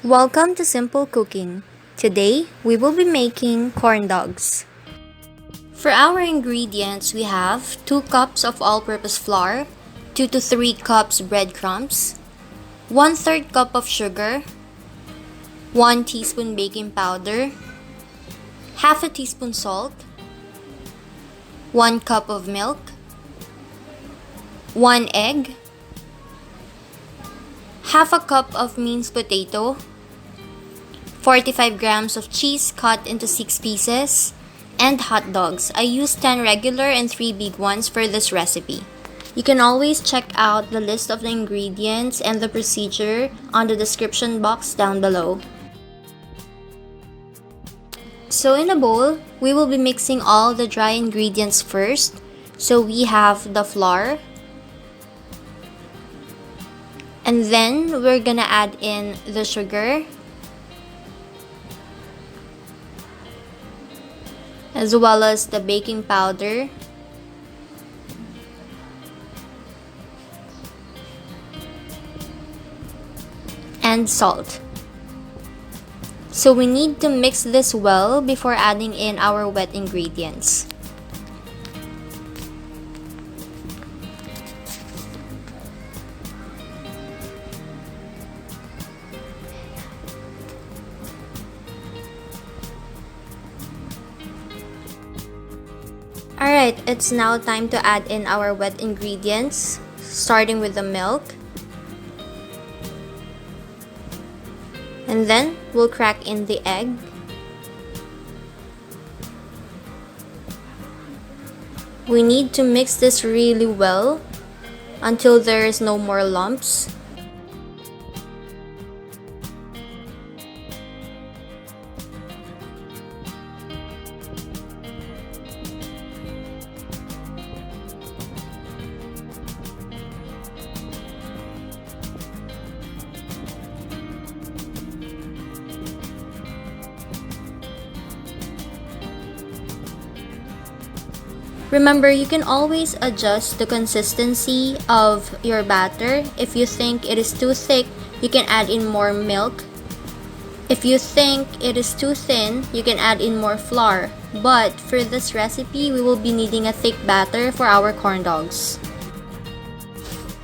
Welcome to Simple Cooking. Today, we will be making corn dogs. For our ingredients, we have 2 cups of all-purpose flour, 2 to 3 cups breadcrumbs, 1/3 cup of sugar, 1 teaspoon baking powder, half a teaspoon salt, 1 cup of milk, 1 egg, half a cup of minced potato, 45 grams of cheese cut into 6 pieces, and hot dogs. I used 10 regular and 3 big ones for this recipe. You can always check out the list of the ingredients and the procedure on the description box down below. So in a bowl, we will be mixing all the dry ingredients first. So we have the flour, and then we're gonna add in the sugar, as well as the baking powder, and salt. So we need to mix this well before adding in our wet ingredients. Alright, it's now time to add in our wet ingredients, starting with the milk. And then we'll crack in the egg. We need to mix this really well until there is no more lumps. Remember, you can always adjust the consistency of your batter. If you think it is too thick, you can add in more milk. If you think it is too thin, you can add in more flour. But for this recipe, we will be needing a thick batter for our corn dogs.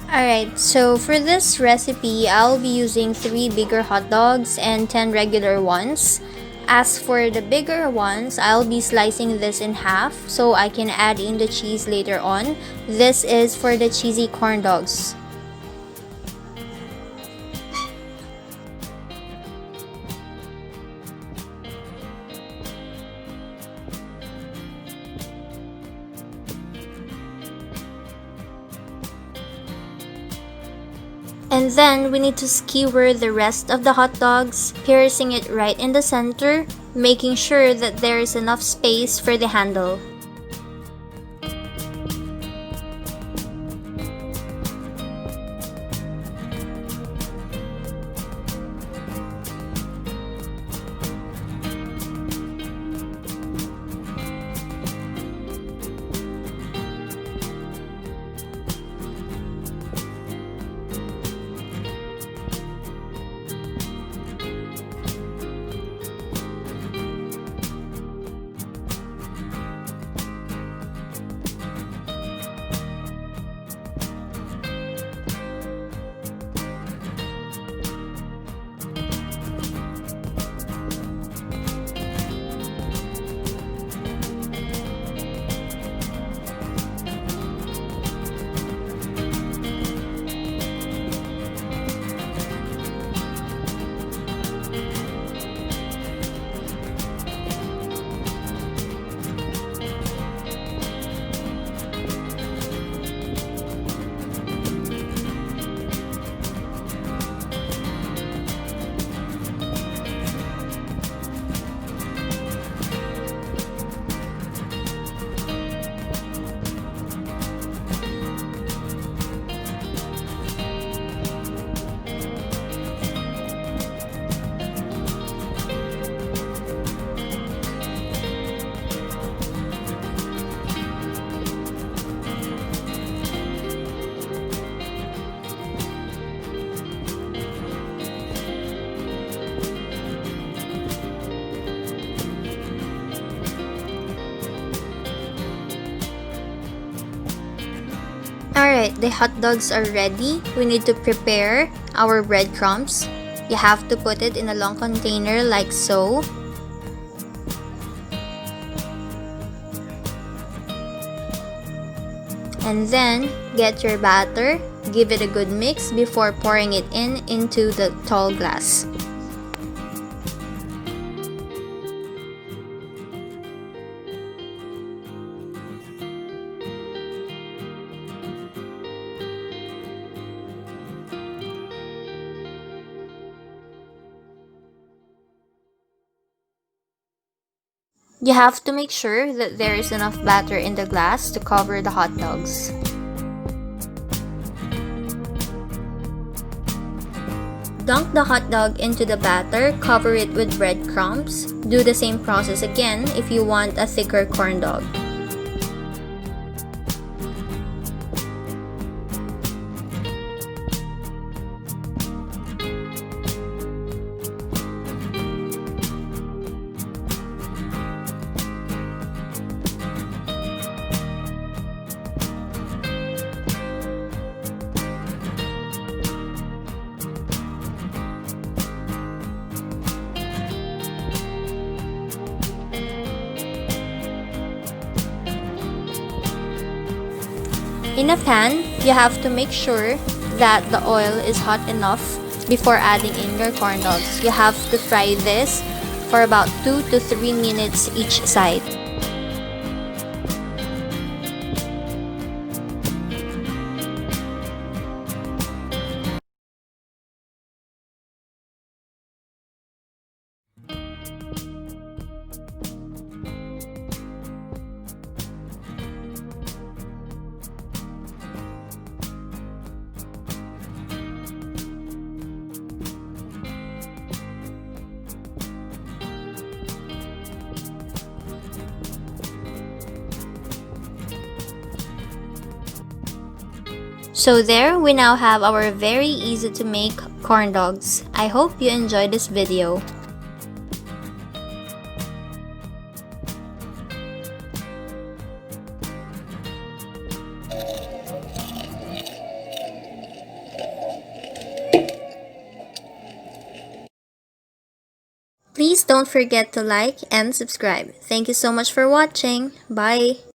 Alright, so for this recipe, I'll be using 3 bigger hot dogs and 10 regular ones. As for the bigger ones, I'll be slicing this in half so I can add in the cheese later on. This is for the cheesy corn dogs. And then we need to skewer the rest of the hot dogs, piercing it right in the center, making sure that there is enough space for the handle. Alright, the hot dogs are ready. We need to prepare our breadcrumbs. You have to put it in a long container like so. And then get your batter. Give it a good mix before pouring it into the tall glass. You have to make sure that there is enough batter in the glass to cover the hot dogs. Dunk the hot dog into the batter, cover it with breadcrumbs. Do the same process again if you want a thicker corn dog. In a pan, you have to make sure that the oil is hot enough before adding in your corn dogs. You have to fry this for about 2 to 3 minutes each side. So there, we now have our very easy to make corn dogs. I hope you enjoyed this video. Please don't forget to like and subscribe. Thank you so much for watching. Bye!